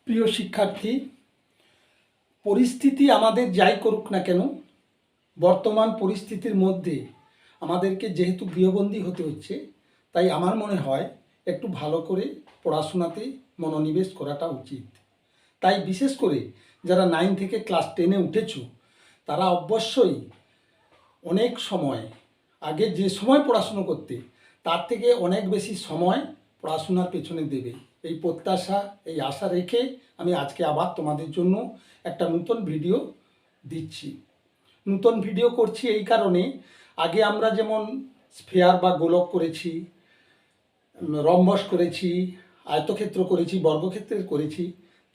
প্রিয় শিক্ষার্থী, পরিস্থিতি আমাদের যাই করুক না কেন, বর্তমান পরিস্থিতির মধ্যে আমাদেরকে যেহেতু গৃহবন্দী হতে হচ্ছে, তাই আমার মনে হয় একটু ভালো করে পড়াশোনাতে মনোনিবেশ করাটা উচিত। তাই বিশেষ করে যারা 9 থেকে ক্লাস 10-এ উঠেছো, তারা অবশ্যই অনেক সময় আগে যে সময় পড়াশুনো করতে, তার থেকে অনেক বেশি সময় পড়াশোনার পেছনে দেবে। এই প্রত্যাশা, এই আশা রেখে আমি আজকে আবার তোমাদের জন্য একটা নতুন ভিডিও দিচ্ছি। নতুন ভিডিও করছি এই কারণে, আগে আমরা যেমন স্ফেয়ার বা গোলক করেছি, রম্বস করেছি, আয়তক্ষেত্র করেছি, বর্গক্ষেত্রের করেছি,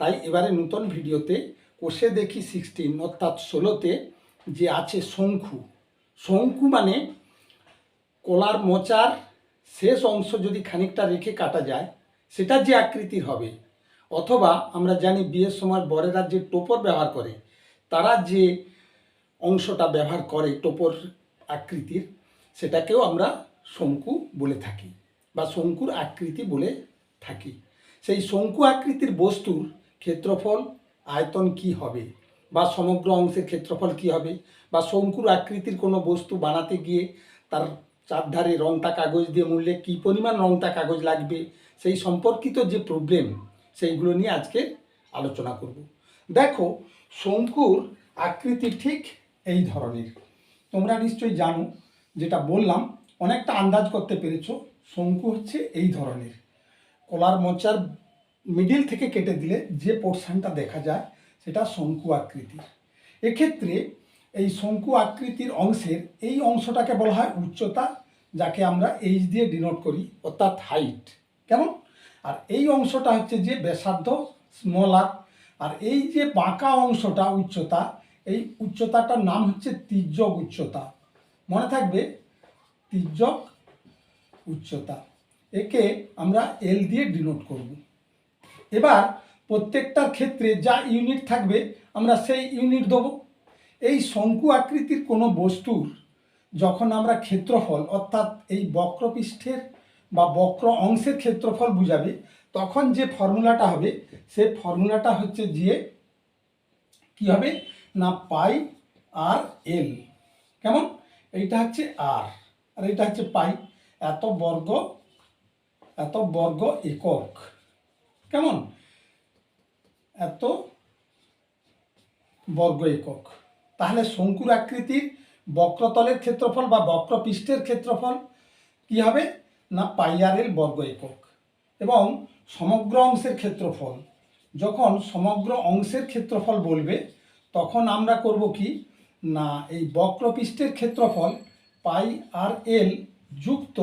তাই এবারে নতুন ভিডিওতে কোষে দেখি 16 অর্থাৎ 16তে যে আছে শঙ্কু। শঙ্কু মানে কলার মোচার শেষ অংশ যদি খানিকটা রেখে কাটা যায়, সেটা যে আকৃতির হবে, অথবা আমরা জানি বিয়ের সময় বরেরা যে টোপর ব্যবহার করে, তারা যে অংশটা ব্যবহার করে টোপর আকৃতির, সেটাকেও আমরা শঙ্কু বলে থাকি বা শঙ্কুর আকৃতি বলে থাকি। সেই শঙ্কু আকৃতির বস্তুর ক্ষেত্রফল, আয়তন কি হবে, বা সমগ্র অংশের ক্ষেত্রফল কি হবে, বা শঙ্কুর আকৃতির কোনো বস্তু বানাতে গিয়ে তার চারধারে রংটা কাগজ দিয়ে মুড়লে কী পরিমাণ রংটা কাগজ লাগবে, সেই সম্পর্কিত যে প্রবলেম, সেইগুলো নিয়ে আজকে আলোচনা করব। দেখো, শঙ্কুর আকৃতি ঠিক এই ধরনের। তোমরা নিশ্চয়ই জানো, যেটা বললাম অনেকটা আন্দাজ করতে পেরেছো। শঙ্কু হচ্ছে এই ধরনের। কলার মোচার মিডিল থেকে কেটে দিলে যে পোর্শনটা দেখা যায়, সেটা শঙ্কু আকৃতির। এক্ষেত্রে এই শঙ্কু আকৃতির অংশের এই অংশটাকে বলা হয় উচ্চতা, যাকে আমরা এইচ দিয়ে ডিনোট করি, অর্থাৎ হাইট। কেমন? আর এই অংশটা হচ্ছে যে ব্যাসার্ধ, স্মল আর। আর এই যে বাঁকা অংশটা উচ্চতা, এই উচ্চতাটার নাম হচ্ছে তির্যক উচ্চতা। মনে থাকবে, তির্যক উচ্চতা। একে আমরা এল দিয়ে ডিনোট করব। এবার প্রত্যেকটার ক্ষেত্রে যা ইউনিট থাকবে, আমরা সেই ইউনিট দেবো। এই শঙ্কু আকৃতির কোনো বস্তুর যখন আমরা ক্ষেত্রফল, অর্থাৎ এই বক্রপৃষ্ঠের বা বক্র অংশের ক্ষেত্রফল বুঝাবে, তখন যে ফর্মুলাটা হবে, সে ফর্মুলাটা হচ্ছে যে কি হবে না, পাই আর এল। কেমন? এইটা হচ্ছে আর, আর এইটা হচ্ছে পাই। এত বর্গ একক। কেমন? এত বর্গ একক। তাহলে শঙ্কুর আকৃতির বক্রতলের ক্ষেত্রফল বা বক্রপৃষ্ঠের ক্ষেত্রফল কি হবে না, পাই আর এল বর্গ একক। এবং সমগ্র অংশের ক্ষেত্রফল, যখন সমগ্র অংশের ক্ষেত্রফল বলবে, তখন আমরা করব কি না, এই বক্রপৃষ্ঠের ক্ষেত্রফল পাই আর এল যুক্ত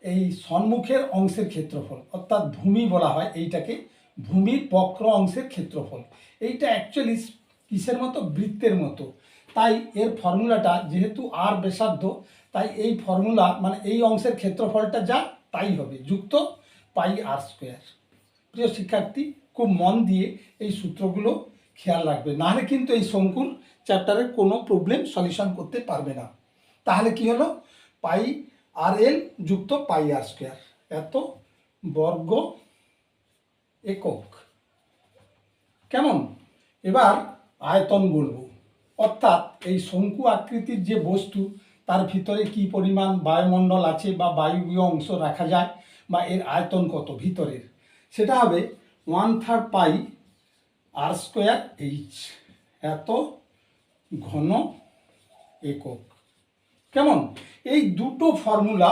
এই সম্মুখের অংশের ক্ষেত্রফল, অর্থাৎ ভূমি বলা হয় এইটাকে, ভূমির বক্র অংশের ক্ষেত্রফল। এইটা অ্যাকচুয়ালি কিসের মতো, বৃত্তের মতো। তাই এর ফর্মুলাটা যেহেতু আর ব্যাসার্ধ, তাই এই ফর্মুলা মানে এই অংশের ক্ষেত্রফলটা যা তাই হবে, যুক্ত পাই আর স্কোয়ার। প্রিয় শিক্ষার্থী, খুব মন দিয়ে এই সূত্রগুলো খেয়াল রাখবে, নাহলে কিন্তু এই শঙ্কুর চ্যাপ্টারের কোনো প্রবলেম সলিউশন করতে পারবে না। তাহলে কি হলো, পাই আর এল যুক্ত পাই আর স্কোয়ার, এত বর্গ একক। কেমন? এবার আয়তন বলবো, অর্থাৎ এই শঙ্কু আকৃতির যে বস্তু, তার ভিতরে কি পরিমাণ বায়ুমণ্ডল আছে বা বায়বীয় অংশ রাখা যায়, বা এর আয়তন কত ভিতরের, সেটা হবে 1/3 পাই আর স্কোয়ার এইচ, এত ঘন একক। কেমন? এই দুটো ফর্মুলা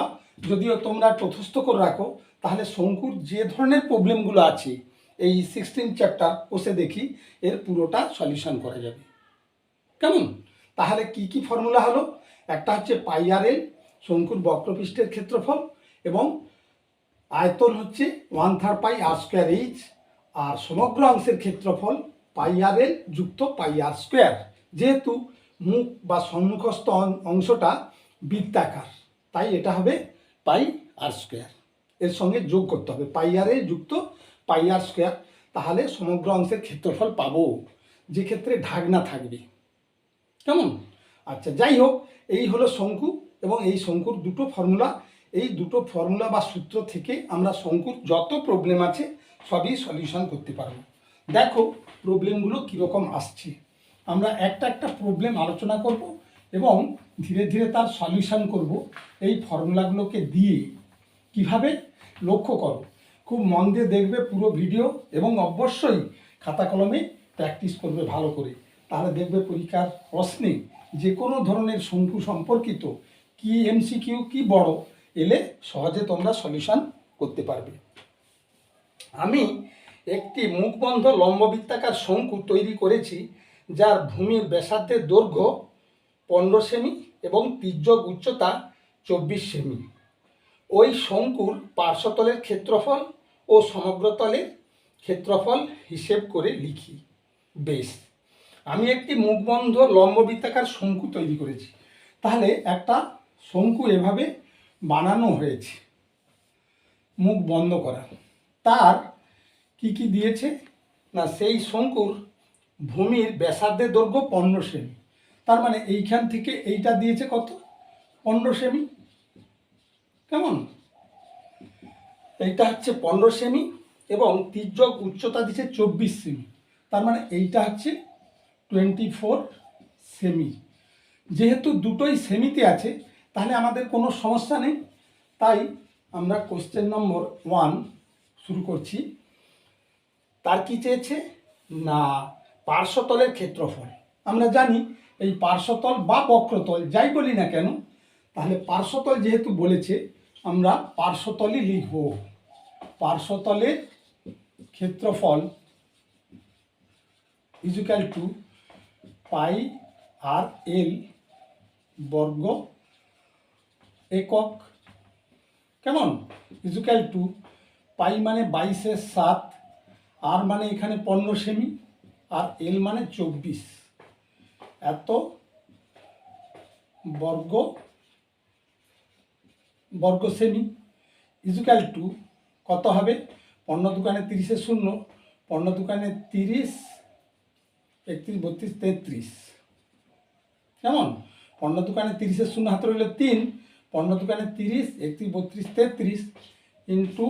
যদিও তোমরা তথস্থ করে রাখো, তাহলে শঙ্কুর যে ধরনের প্রবলেমগুলো আছে এই 16 চ্যাপ্টার কোষে দেখি, এর পুরোটা সলিউশন করা যাবে। কেমন? তাহলে কি কি ফর্মুলা হলো? একটা হচ্ছে পাই আর এল, শঙ্কুর বক্রপৃষ্ঠের ক্ষেত্রফল, এবং আয়তন হচ্ছে 1/3 পাই আর স্কোয়ার এইচ, আর সমগ্র অংশের ক্ষেত্রফল পাই আর এল যুক্ত পাই আর স্কোয়ার। যেহেতু মুখ বা সম্মুখস্থ অংশটা বৃত্তাকার, তাই এটা হবে পাই আর স্কোয়ার। এর সঙ্গে যোগ করতে হবে পাই আর এল যুক্ত পাই আর স্কোয়ার, তাহলে সমগ্র অংশের ক্ষেত্রফল পাবো, যে ক্ষেত্রে ঢাকনা থাকবে। কেমন? আচ্ছা, যাই হোক, এই হলো শঙ্কু, এবং এই শঙ্কুর দুটো ফর্মুলা। এই দুটো ফর্মুলা বা সূত্র থেকে আমরা শঙ্কুর যত প্রবলেম আছে সবই সলিউশন করতে পারবো। দেখো প্রবলেমগুলো কীরকম আসছে। আমরা একটা একটা প্রবলেম আলোচনা করব এবং ধীরে ধীরে তার সলিউশন করব। এই ফর্মুলাগুলোকে দিয়ে কিভাবে লক্ষ্য করো, খুব মন দিয়ে দেখবে পুরো ভিডিও এবং অবশ্যই খাতা কলমে প্র্যাকটিস করবে ভালো করে। তাহলে দেখবে পরীক্ষার প্রশ্নে যে কোনো ধরনের শঙ্কু সম্পর্কিত কি এমসিকিউ কি বড় এলে সহজে তোমরা সলিউশন করতে পারবে। আমি একটি মুখবন্ধ লম্ববৃত্তাকার শঙ্কু তৈরি করেছি, যার ভূমির ব্যাসার্ধের দৈর্ঘ্য 15 সেমি এবং তির্যক উচ্চতা 24 সেমি। ওই শঙ্কুর পার্শ্বতলের ক্ষেত্রফল ও সমগ্রতলের ক্ষেত্রফল হিসেব করে লিখি। বেশ, আমি একটি মুখবন্ধ লম্ববৃত্তাকার শঙ্কু তৈরি করেছি। তাহলে একটা শঙ্কু এভাবে বানানো হয়েছে, মুখ বন্ধ করা। তার কি কি দিয়েছে না, সেই শঙ্কুর ভূমির ব্যাসার্ধের দৈর্ঘ্য 15 সেমি। তার মানে এইখান থেকে এইটা দিয়েছে কত, 15 সেমি। কেমন, এইটা হচ্ছে 15 সেমি এবং তির্যক উচ্চতা দিচ্ছে 24 সেমি। তার মানে এইটা হচ্ছে 24 সেমি। যেহেতু দুটোই সেমিতে আছে তাহলে আমাদের কোনো সমস্যা নেই। তাই আমরা কোশ্চেন নম্বর 1 শুরু করছি। তার কি চেয়েছে না, পার্শ্বতলের ক্ষেত্রফল। আমরা জানি এই পার্শ্বতল বা বক্রতল যাই বলি না কেন, তাহলে পার্শ্বতল যেহেতু বলেছে আমরা পার্শ্বতলই লিখব। পার্শ্বতলের ক্ষেত্রফল ইকুয়াল টু পাই আর এল বর্গ একক। কেমন, ইকুয়াল টু পাই মানে 22/7, আর মানে এখানে 15 সেমি, আর এল মানে 24, এত বর্গ সেমি। ইকুয়াল টু কত হবে, 15 দুকানে 30 শূন্য, 15 দুকানে 30, 31, 32, 33। কেমন, 15 দুকানে 30 শূন্য হাতে রইল 3, 15 দুকানে 30, 31, 32, 33 ইন্টু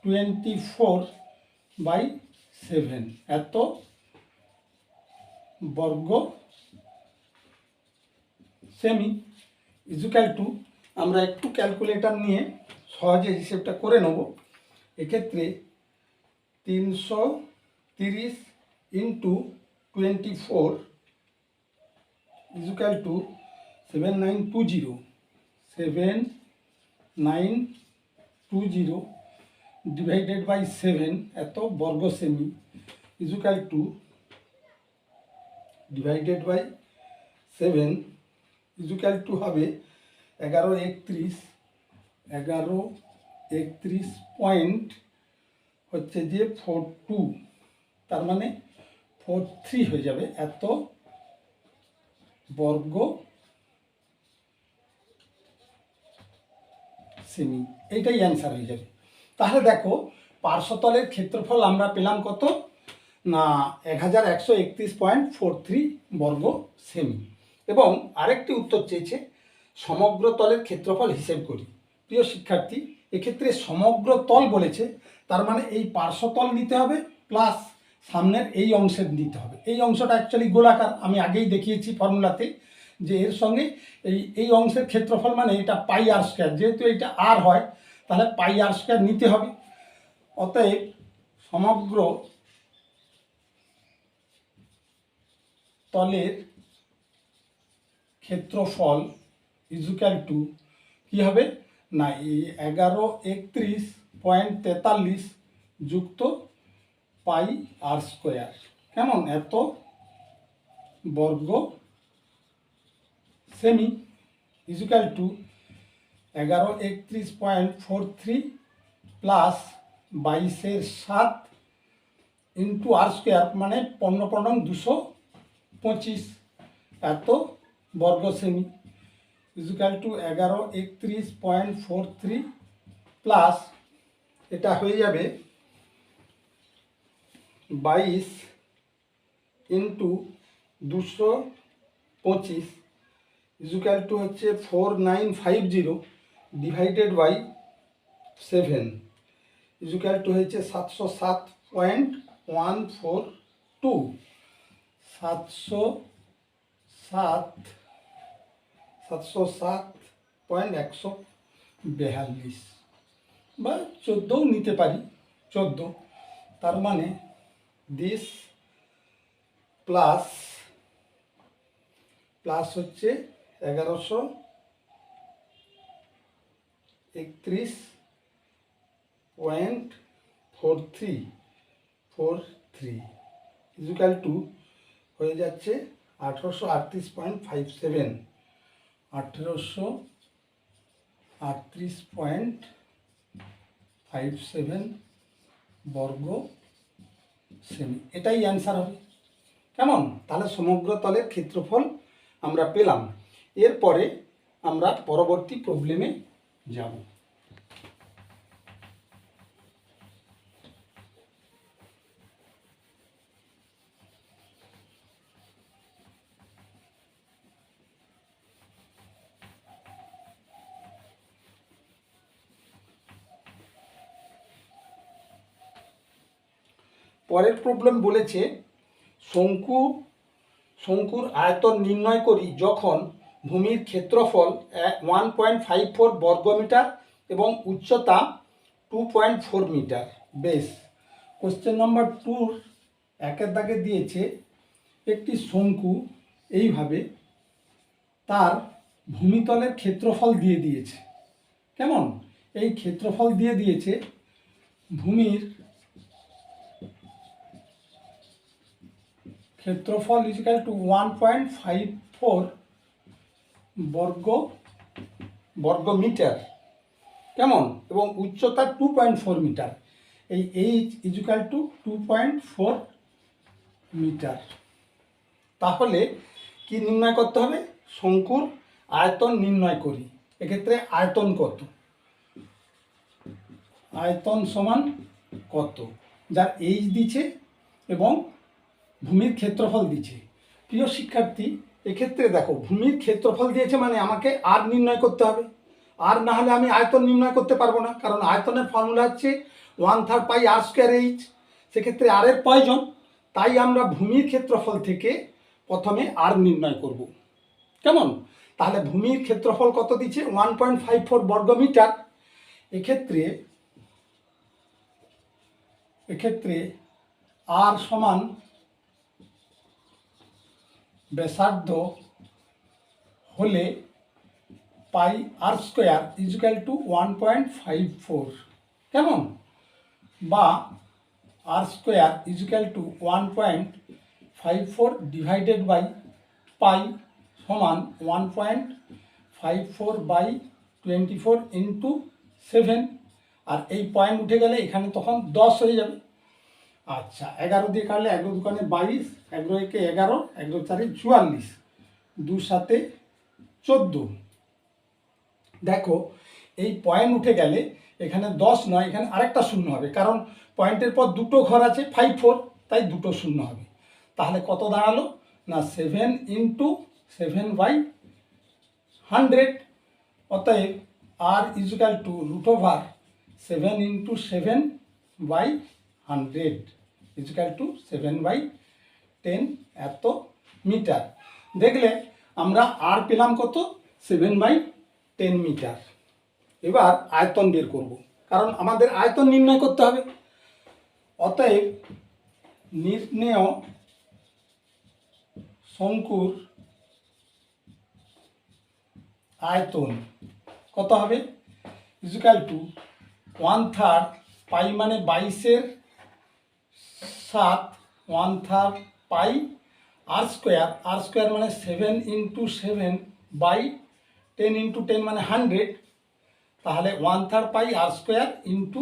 24/7, এত বর্গ সেমি। ইকুয়াল টু আমরা একটু ক্যালকুলেটর নিয়ে সহজে হিসেবটা করে নেব। এক্ষেত্রে 330 into 24 equal to 7920 divided by 7, এত বর্গ সেমি, equal to divided by 7 equal to হবে 1131 পয়েন্ট হচ্ছে যে 42, তার মানে 43 হয়ে যাবে, এত বর্গ সেমি। এইটাই অ্যান্সার হয়ে যাবে। তাহলে দেখো পার্শ্বতলের ক্ষেত্রফল আমরা পেলাম কত না 1131.43 বর্গ সেমি। এবং আরেকটি উত্তর চেয়েছে সমগ্র তলের ক্ষেত্রফল হিসেব করি। প্রিয় শিক্ষার্থী, এক্ষেত্রে সমগ্র তল বলেছে, তার মানে এই পার্শ্বতল নিতে হবে প্লাস সামনের এই অংশের নিতে হবে। এই অংশটা অ্যাকচুয়ালি গোলাকার, আমি আগেই দেখিয়েছি ফর্মুলাতে যে এর সঙ্গে এই অংশের ক্ষেত্রফল মানে এটা পাই আর স্কোয়ার, যেহেতু এটা আর হয় তাহলে পাই আর স্কোয়ার নিতে হবে। অতএব সমগ্র তলের ক্ষেত্রফল ইকুয়াল টু কী হবে না, এই 1131.43 যুক্ত পাই আর স্কোয়ার। কেমন, এত বর্গ সেমি, ইকুয়াল টু 1131.43 প্লাস 22/7 ইন্টু আর স্কোয়ার মানে 15 225, এত বর্গ সেমি, ইকুয়াল টু 1131.43 প্লাস এটা হয়ে যাবে 22 ইন্টু 225 ইকুয়াল টু হচ্ছে 4950 ডিভাইডেড বাই 7 ইকুয়াল টু হচ্ছে 707.15। 142 707.142 বা 14ও নিতে পারি, 14। তার মানে দিস প্লাস হচ্ছে 1131.43 ইজুকাল টু হয়ে যাচ্ছে 1838.57 1838.57 বর্গ সেমি। এটাই অ্যান্সার হবে। কেমন? তাহলে সমগ্র তলের ক্ষেত্রফল আমরা পেলাম। এরপরে আমরা পরবর্তী প্রবলেমে যাব। পরের প্রবলেম বলেছে শঙ্কুর আয়তন নির্ণয় করি যখন ভূমির ক্ষেত্রফল 1.54 বর্গমিটার এবং উচ্চতা 2.4 মিটার। বেশ, কোশ্চেন নাম্বার 2 একের দাগে দিয়েছে একটি শঙ্কু এইভাবে তার ভূমিতলের ক্ষেত্রফল দিয়ে দিয়েছে। কেমন? এই ক্ষেত্রফল দিয়ে দিয়েছে ভূমির ক্ষেত্রফল ইজিক্যাল টু 1.54 বর্গমিটার। কেমন? এবং উচ্চতা 2.4 মিটার। এই এইচ ইজিক্যাল টু 2.4 মিটার। তাহলে কি নির্ণয় করতে হবে? শঙ্কুর আয়তন নির্ণয় করি। এক্ষেত্রে আয়তন কত? আয়তন সমান কত? যার এইচ দিচ্ছে এবং ভূমির ক্ষেত্রফল দিচ্ছে। প্রিয় শিক্ষার্থী, এক্ষেত্রে দেখো ভূমির ক্ষেত্রফল দিয়েছে মানে আমাকে আর নির্ণয় করতে হবে। আর না হলে আমি আয়তন নির্ণয় করতে পারবো না, কারণ আয়তনের ফর্মুলা হচ্ছে 1/3 পাই আর স্কোয়ার এইচ। সেক্ষেত্রে আর এর প্রয়োজন, তাই আমরা ভূমির ক্ষেত্রফল থেকে প্রথমে আর নির্ণয় করব। কেমন? তাহলে ভূমির ক্ষেত্রফল কত দিচ্ছে? 1.54 বর্গমিটার। এক্ষেত্রে আর সমান ব্যাসার্ধ হলে pi R square equal to 1.54। কেমন? বা r square equal to 1.54 divided by pi সমান 1.54/24 ইন্টু 7। আর এই পয়েন্ট উঠে গেলে এখানে তখন 10 হয়ে যাবে। আচ্ছা, 11 দিয়ে কাটলে 11 দুগুণে 22, 11 একে 11, 11 চারে 44, 2 7 14। দেখো এই পয়েন্ট উঠে গেলে এখানে 10 নয়, এখানে আরেকটা শূন্য হবে, কারণ পয়েন্টের পর দুটো ঘর আছে 5 4, তাই দুটো শূন্য হবে। তাহলে কত দাঁড়ালো? না 7 ইন্টু 7/100। অতএব r equal to √7 into 7/100 equal to 7/10 এত মিটার। দেখলে আমরা আর পেলাম কত? 7/10 মিটার। এবার আয়তন বের করব, কারণ আমাদের আয়তন নির্ণয় করতে হবে। অতএব নির্ণেয় শঙ্কুর আয়তন কত হবে? ইজিক্যাল টু 1/3 পাই মানে 22/7, 1/3 পাই আর স্কোয়ার মানে 7 ইন্টু 7/10 ইন্টু 10 মানে 100। তাহলে 1/3 পাই আর স্কোয়ার ইন্টু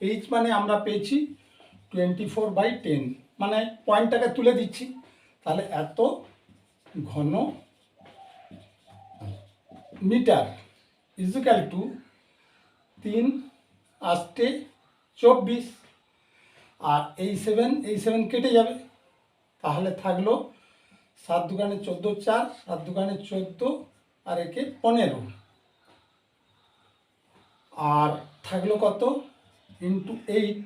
এইচ মানে আমরা পেয়েছি 24/10, মানে পয়েন্টটাকে তুলে দিচ্ছি। তাহলে এত ঘন মিটার ইজিক্যাল টু 3 8 24। আর এই 7 কেটে যাবে, তাহলে থাকলো 7 দুগুণে 14 4, 7 দুগুণে 14 আর একে 15। আর থাকলো কত? ইন্টু 8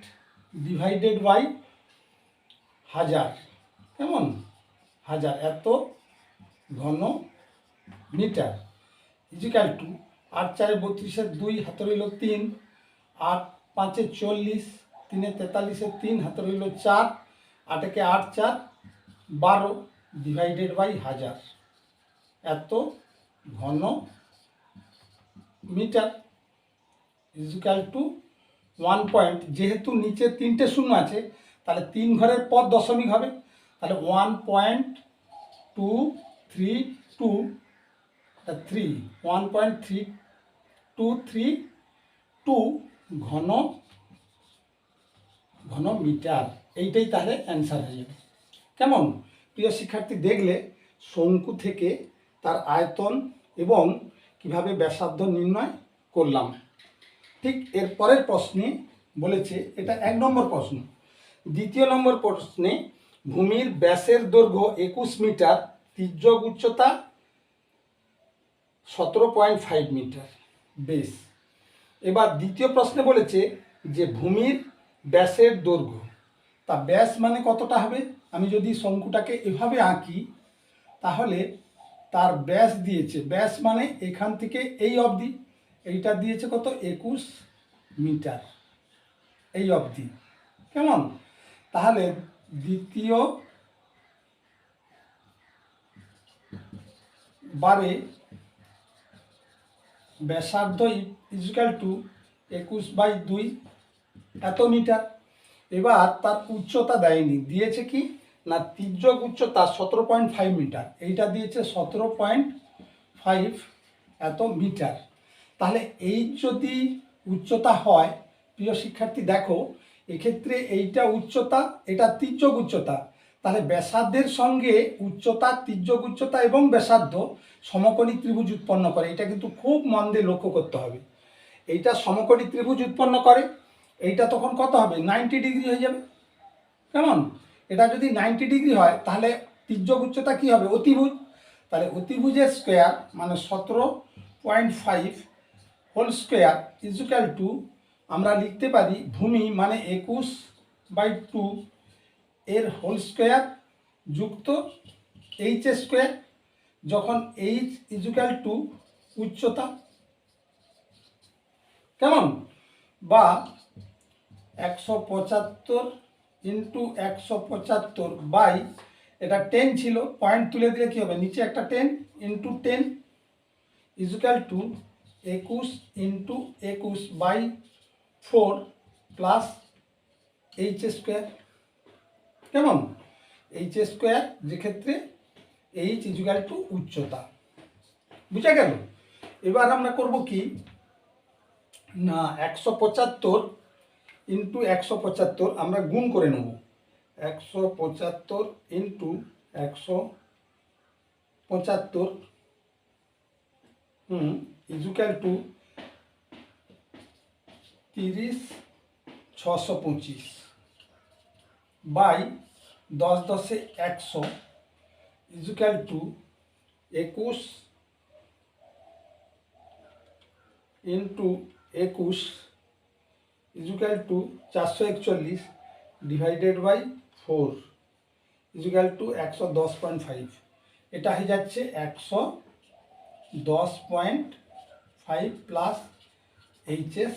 ডিভাইডেড বাই হাজার, কেমন, হাজার, এত ঘন মিটার, ইজিক্যাল টু 8 4 32 2 হাতে রইল 3, 8 5 40, 3 43 3 হাতে রইল 4, 8 কে 8 4 12 ডিভাইডেড বাই হাজার, এত ঘন মিটার ইজিক্যাল টু 1 পয়েন্ট, যেহেতু নিচে 3টে শূন্য আছে তাহলে 3 ঘরের পর দশমিক হবে, তাহলে 1.232 1.3232 ঘন মিটার, এইটাই তাহলে অ্যান্সার হয়ে যাবে। কেমন প্রিয় শিক্ষার্থী, দেখলে শঙ্কু থেকে তার আয়তন এবং কিভাবে ব্যাসার্ধ নির্ণয় করলাম। ঠিক এর পরের প্রশ্নে বলেছে, এটা 1 নম্বর প্রশ্ন। 2য় নম্বর প্রশ্নে ভূমির ব্যাসের দৈর্ঘ্য 21 মিটার, তির্যক উচ্চতা 17.5 মিটার। বেশ, এবার 2য় প্রশ্নে বলেছে যে ভূমির ব্যাসের দৈর্ঘ্য, তা ব্যাস মানে কতটা হবে? আমি যদি শঙ্কুটাকে এভাবে আঁকি তাহলে তার ব্যাস দিয়েছে, ব্যাস মানে এখান থেকে এই অবধি, এইটা দিয়েছে কত, 21 মিটার, এই অবধি, কেমন। তাহলে 2য় বারে ব্যাসার্ধ ইজিক্যাল টু 21/2 এত মিটার। এবার তার উচ্চতা দেয়নি, দিয়েছে কি না তির্যক উচ্চতা 17.5 মিটার, এইটা দিয়েছে 17.5 এত মিটার। তাহলে এই যদি উচ্চতা হয় প্রিয় শিক্ষার্থী, দেখো এক্ষেত্রে এইটা উচ্চতা, এটা তির্যক উচ্চতা, তাহলে ব্যাসার্ধের সঙ্গে উচ্চতা, তির্যক উচ্চতা এবং ব্যাসার্ধ সমকোণী ত্রিভুজ উৎপন্ন করে, এটা কিন্তু খুব মন দিয়ে লক্ষ্য করতে হবে। এইটা সমকোণী ত্রিভুজ উৎপন্ন করে, এইটা তখন কত হবে, 90 ডিগ্রি হয়ে যাবে, কেমন। এটা যদি 90 ডিগ্রি হয় তাহলে তির্যক উচ্চতা কি হবে, অতিভুজ, তাহলে অতিভুজের স্কোয়ার মানে 17.5 হোল স্কোয়ার ইজিক্যাল টু, আমরা লিখতে পারি ভূমি মানে 21/2 এর হোল স্কোয়ার যুক্ত এইচ স্কোয়ার, যখন এইচ ইজিক্যাল টু উচ্চতা, কেমন, বা 175 ইন্টু 175 বাই, এটা 10 ছিল, পয়েন্ট তুলে দিলে কী হবে, নিচে একটা 10 into 10 equal to 21 into 21/4 plus H square, কেমন, এইচ স্কোয়ার, যেক্ষেত্রে এইচ ইজিক্যাল টু উচ্চতা, বুঝা গেল। এবার আমরা করব কি না 175 ইন্টু 175 আমরা গুণ করে নেব, 175 into 175 equal to 30,625 by 10 10 100 equal to 21 into 21 equal to 441 divided by 4 equal to 110.5, এটা হয়ে যাচ্ছে 110.5 plus HS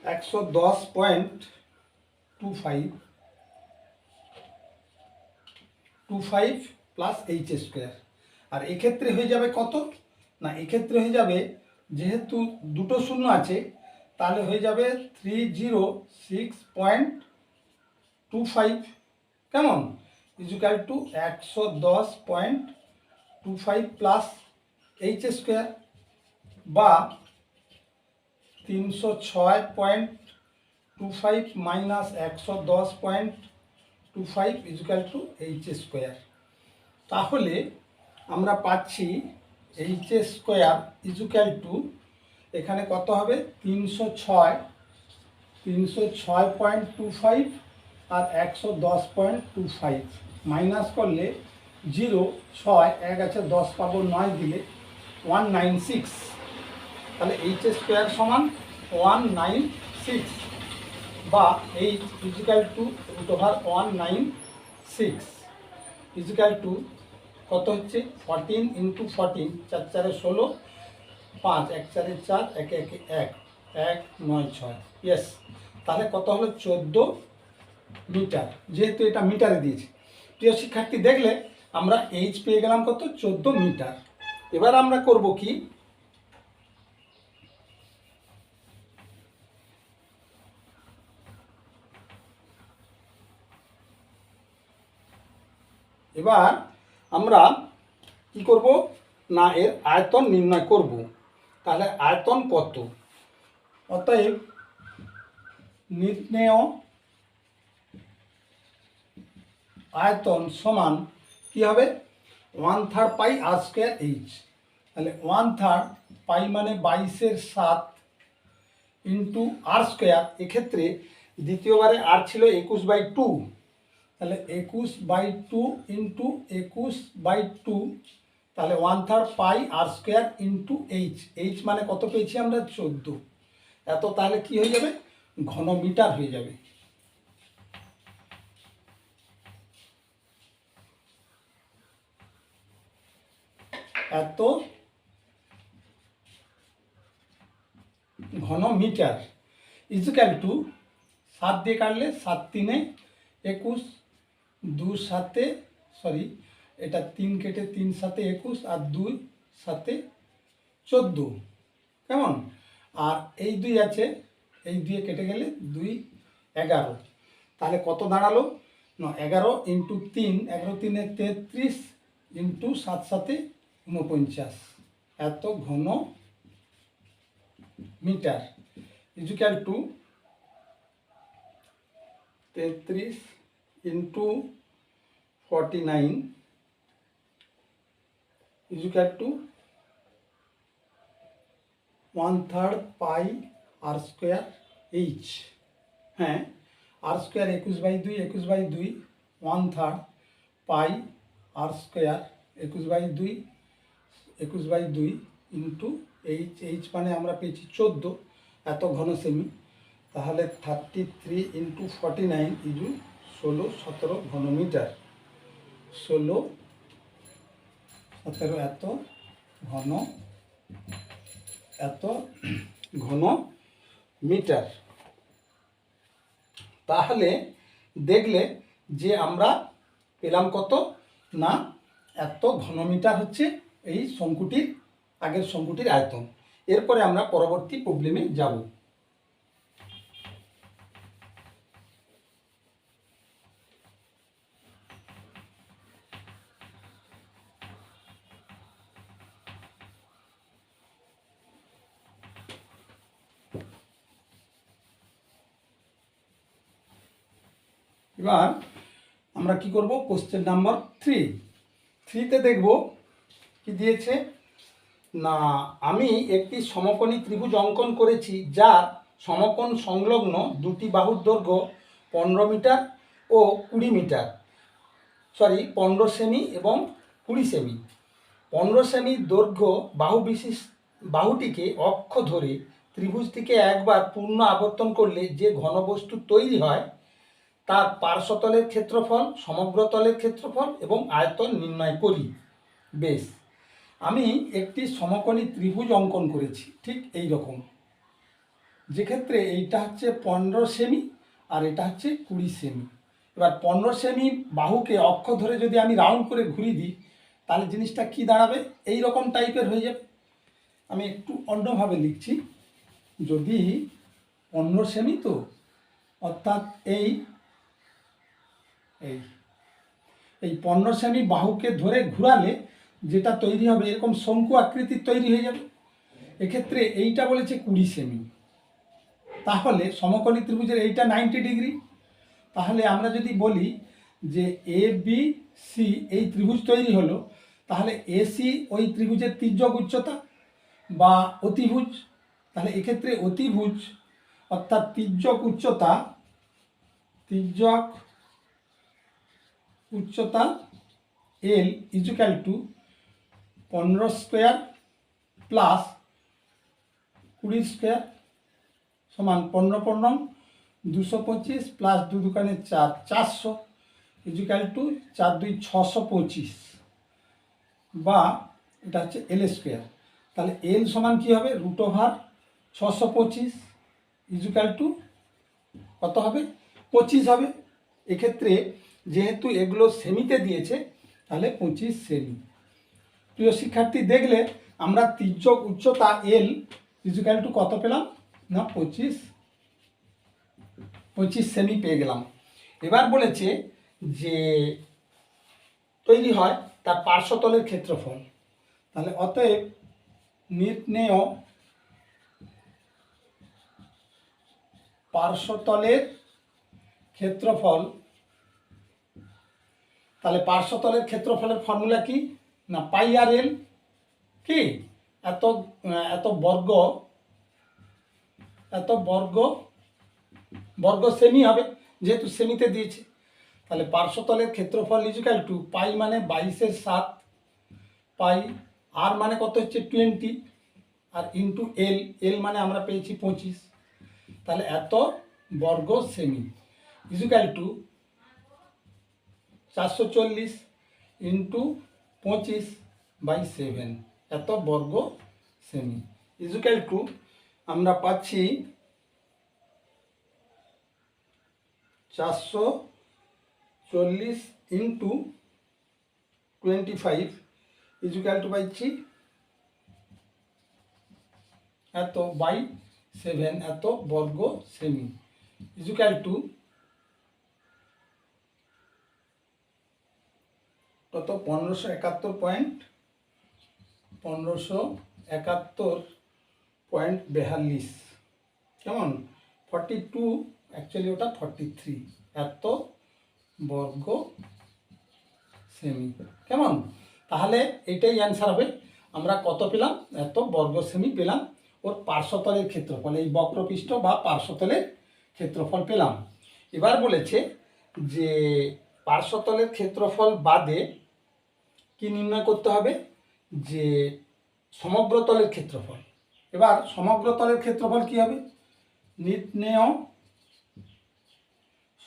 110.25 plus H square. আর এক্ষেত্রে হয়ে যাবে কত না, এক্ষেত্রে হয়ে যাবে যেহেতু দুটো শূন্য আছে তাহলে হয়ে যাবে 306.25, কেমন, equal to 110.25 plus H square বা 306.25 minus 110.25 equal to H square. তাহলে আমরা পাচ্ছি এইচ স্কোয়ার ইজিক্যাল টু, এখানে কত হবে 306.25 আর 110.25 মাইনাস করলে 0 6 1 আছে 10 পাবো 9 দিলে 196, তাহলে এইচ স্কোয়ার সমান 196 বা H equal to √196 6 equal to কত হচ্ছে 14 ইন্টু 14, 4 4 16, 5 1 4 4, 1 1 1 1 9 6, ইয়েস। তাহলে কত হলো 14 মিটার, যেহেতু এটা মিটারে দিয়েছে। প্রিয় শিক্ষার্থী, দেখলে আমরা এইচ পেয়ে গেলাম কত 14 মিটার। এবার আমরা করব কি, এবার আমরা কি করব না এর আয়তন নির্ণয় করব। তাহলে আয়তন কত, অতএব নির্ণেয় আয়তন সমান কি হবে 1/3 পাই আর স্কোয়ার এইচ। তাহলে 1/3 পাই মানে 22/7 ইন্টু আর স্কোয়ার। এক্ষেত্রে দ্বিতীয়বারে আর ছিল 21/2, তাহলে 21/2 ইন্টু 21/2, তাহলে 1/3 পাই আর স্কোয়ার ইন্টু এইচ। এইচ মানে কত পেয়েছি আমরা 14 এত। তাহলে কি হয়ে যাবে ঘন মিটার হয়ে যাবে। এত ঘন মিটার ইজিক্যাল টু 7 দিয়ে কাটলে 7 3 21, 2 7 সরি এটা 3 কেটে 3 7 21 আর 2 7 14, কেমন। আর এই 2 আছে, এই 2 কেটে গেলে 2 11। তাহলে কত দাঁড়ালো না 11 ইন্টু 3, 11 3 33 ইন্টু 7 7 49, এত ঘন metre equal to 33 into 49 equal to 1/3 pi R square H. হ্যাঁ, আর স্কোয়ার 21/2, 21/2, 1/3 পাই আর স্কোয়ার 21/2, 21/2 ইন্টু এইচ। এইচ মানে আমরা পেয়েছি 14 এত ঘন সেমি। তাহলে 33 ইন্টু 49 ইজু 16 17 ঘন মিটার। 16 17 এত ঘন মিটার। তাহলে দেখলে যে আমরা পেলাম কত না এত ঘনমিটার হচ্ছে এই শঙ্কুটির আগের শঙ্কুটির আয়তন। এরপরে আমরা পরবর্তী প্রবলেমে যাব। এবার আমরা কি করব কোশ্চেন নাম্বার 3তে দেখব কি দিয়েছে না আমি একটি সমকোণী ত্রিভুজ অঙ্কন করেছি যার সমকোণ সংলগ্ন দুটি বাহুর দৈর্ঘ্য 15 মিটার ও 20 মিটার 15 সেমি এবং 20 সেমি। 15 সেমি দৈর্ঘ্য বাহুটিকে অক্ষ ধরে ত্রিভুজটিকে একবার পূর্ণ আবর্তন করলে যে ঘনবস্তু তৈরি হয় তার পার্শ্বতলের ক্ষেত্রফল, সমগ্র তলের ক্ষেত্রফল এবং আয়তন নির্ণয় করি। বেশ, আমি একটি সমকোণী ত্রিভুজ অঙ্কন করেছি ঠিক এই রকম, যেক্ষেত্রে এইটা হচ্ছে 15 সেমি আর এটা হচ্ছে 20 সেমি। এবার 15 সেমি বাহুকে অক্ষ ধরে যদি আমি রাউন্ড করে ঘুরিয়ে দিই তাহলে জিনিসটা কি দাঁড়াবে এই রকম টাইপের হয়ে যাবে। আমি একটু অন্যভাবে লিখছি, যদি 15 সেমি তো অর্থাৎ এই 15 সেমি বাহুকে ধরে ঘুরালে যেটা তৈরি হবে এরকম শঙ্কু আকৃতির তৈরি হয়ে যাবে। এক্ষেত্রে এইটা বলেছে 20 সেমি, তাহলে সমকোণী ত্রিভুজের এইটা 90 ডিগ্রি। তাহলে আমরা যদি বলি যে এ বি সি এই ত্রিভুজ তৈরি হলো, তাহলে এসি ওই ত্রিভুজের তির্যক উচ্চতা বা অতিভুজ। তাহলে এক্ষেত্রে অতিভুজ অর্থাৎ তির্যক উচ্চতা l equal to 15 square plus 20 square সমান 15 15 225 প্লাস 2 2 4 400। ইজিক্যাল টু 4×2 = 625, বা এটা হচ্ছে এল স্কোয়ার। তাহলে এল সমান কী হবে, √625 ইজিক্যাল টু কত হবে, 25 হবে। এক্ষেত্রে যেহেতু এগুলো সেমিতে দিয়েছে, তাহলে 25 সেমি। প্রিয় শিক্ষার্থী, দেখলে আমরা তির্যক উচ্চতা এল ইজিক্যাল টু কত পেলাম না, 25 সেমি পেয়ে গেলাম। এবার বলেছে যে তৈরি হয় তার পার্শ্বতলের ক্ষেত্রফল। তাহলে অতএব নির্ণেয় পার্শ্বতলের ক্ষেত্রফল। তাহলে পার্শ্বতলের ক্ষেত্রফলের ফর্মুলা কি না, পাই আর এল, কি এত এত বর্গ বর্গ সেমি হবে, যেহেতু সেমিতে দিয়েছে। তাহলে পার্শ্বতলের ক্ষেত্রফল ইজিক্যাল টু পাই মানে 22/7, পাই আর মানে কত হচ্ছে 20, আর ইন্টু এল, এল মানে আমরা পেয়েছি 25। তাহলে এত বর্গ সেমি ইজিক্যাল টু 440 ইন্টু 25/7, এত বর্গ সেমি ইজিক্যাল টু আমরা পাচ্ছি 440 ইন্টু 25 ইজিক্যাল টু পাচ্ছি এত বাই 7, এত বর্গ সেমি ইজিক্যাল টু কত, 1571.42, কেমন 42, অ্যাকচুয়ালি ওটা 43, এত বর্গ সেমি। কেমন, তাহলে এটাই অ্যান্সার হবে। আমরা কত পেলাম, এত বর্গ সেমি পেলাম ওর পার্শ্বতলের ক্ষেত্রফল, এই বক্রপৃষ্ঠ বা পার্শ্বতলের ক্ষেত্রফল পেলাম। এবার বলেছে যে পার্শ্বতলের ক্ষেত্রফল বাদে কি নির্ণয় করতে হবে, যে সমগ্র তলের ক্ষেত্রফল। এবার সমগ্র তলের ক্ষেত্রফল কি হবে, নির্ণেয়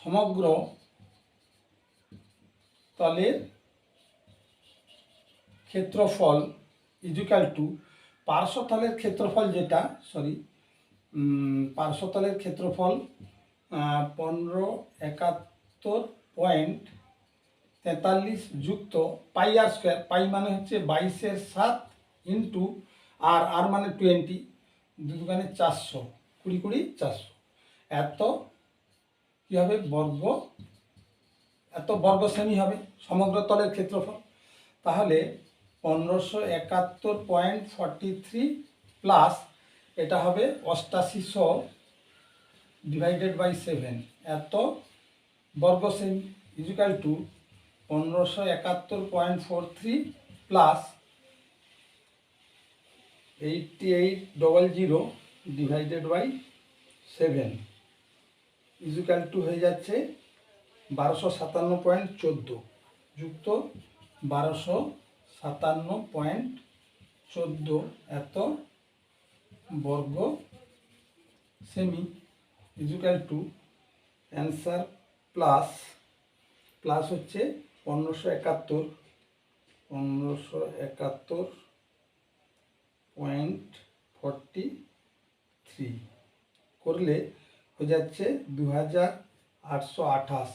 সমগ্র তলের ক্ষেত্রফল ইজিক্যাল টু পার্শ্বতলের ক্ষেত্রফল, যেটা পার্শ্বতলের ক্ষেত্রফল 1571.43 যুক্ত পাই আর স্কোয়ার, পাই মানে হচ্ছে 22/7 ইন্টু আর, আর মানে 20, 2×2 = 400, 20×20 = 400, এত কী হবে বর্গ, এত বর্গ সেমি হবে সমগ্র তলের ক্ষেত্রফল। তাহলে 1571.43 প্লাস এটা হবে 8800 /7, এত বর্গ সেমি equal to 1571.43 plus 8800 /7 equal to হয়ে যাচ্ছে 1257.14 যুক্ত 1257.14, এত বর্গ সেমি ইজিক্যাল টু অ্যান্সার প্লাস হচ্ছে 1571.43 করলে হয়ে যাচ্ছে 2828,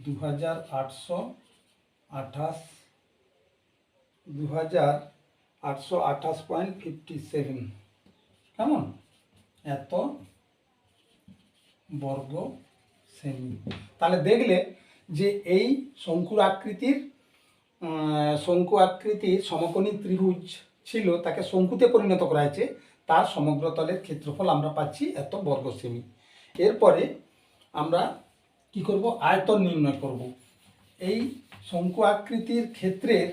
2828.57, কেমন এত বর্গ সেমি। তাহলে দেখলে যে এই শঙ্কু আকৃতির সমকোণী ত্রিভুজ ছিল, তাকে শঙ্কুতে পরিণত করা হয়েছে, তার সমগ্র তলের ক্ষেত্রফল আমরা পাচ্ছি এত বর্গ সেমি। এরপরে আমরা কি করব, আয়তন নির্ণয় করব। এই শঙ্কু আকৃতির ক্ষেত্রের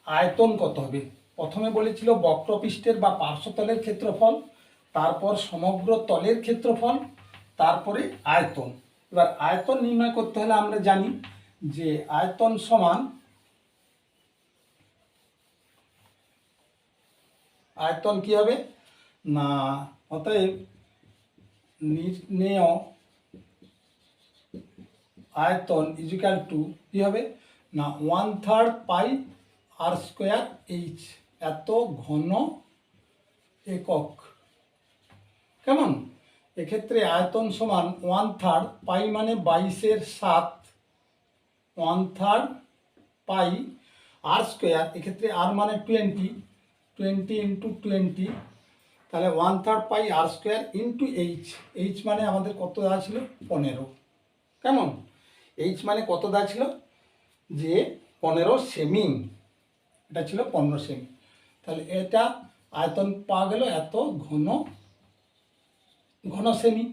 আয়তন কত হবে, প্রথমে বলেছিল বক্রপৃষ্ঠের বা পার্শ্বতলের ক্ষেত্রফল, তারপর সমগ্র তলের ক্ষেত্রফল, তারপরে আয়তন। এবার আয়তন নির্ণয় করতে হলে আমরা জানি যে আয়তন সমান, আয়তন কি হবে না, অতএব নির্ণেয় আয়তন ইজিক্যাল টু কী হবে না 1/3 পাই আর স্কোয়ার এইচ, এত ঘন একক। কেমন? এক্ষেত্রে আয়তন সমান 1/3 পাই মানে 22/7, 1/3 পাই আর স্কোয়ার, এক্ষেত্রে আর মানে 20, 20 ইন্টু 20, তাহলে 1/3 পাই আর স্কোয়ার ইন্টু এইচ। এইচ মানে আমাদের কত দেওয়া ছিল 15। কেমন? এইচ মানে কত দেওয়া ছিল যে 15 সেমি, এটা ছিল 15 সেমি। তাহলে এটা আয়তন পাওয়া গেল এত ঘন সেমি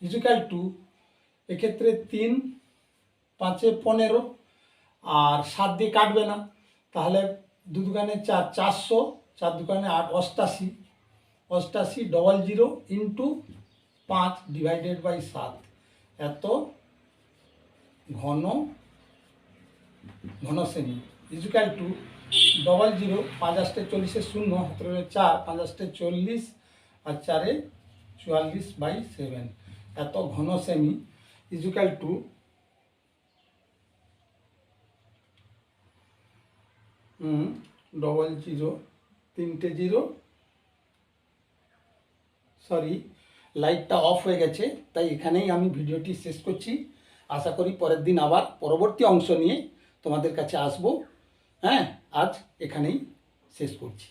ইজিক্যাল টু, এক্ষেত্রে 3 5 15 আর 7 দিয়ে কাটবে না, তাহলে 2 দুগুণে 4, 400, 4 দুগুণে 8, 88, 88 00 ইন্টু 5 ডিভাইডেড বাই 7, এত ঘন সেমি ইজিক্যাল টু 00, 5 8 40 0, হাতের 4, 5 8 40 আর 4 44/7, এত ঘন সেমি ইজিক্যাল টু 00, 3টে 0, সরি লাইটটা অফ হয়ে গেছে, তাই এখানেই আমি ভিডিওটি শেষ করছি। আশা করি পরের দিন আবার পরবর্তী অংশ নিয়ে তোমাদের কাছে আসবো। হ্যাঁ, আজ এখানেই শেষ করছি।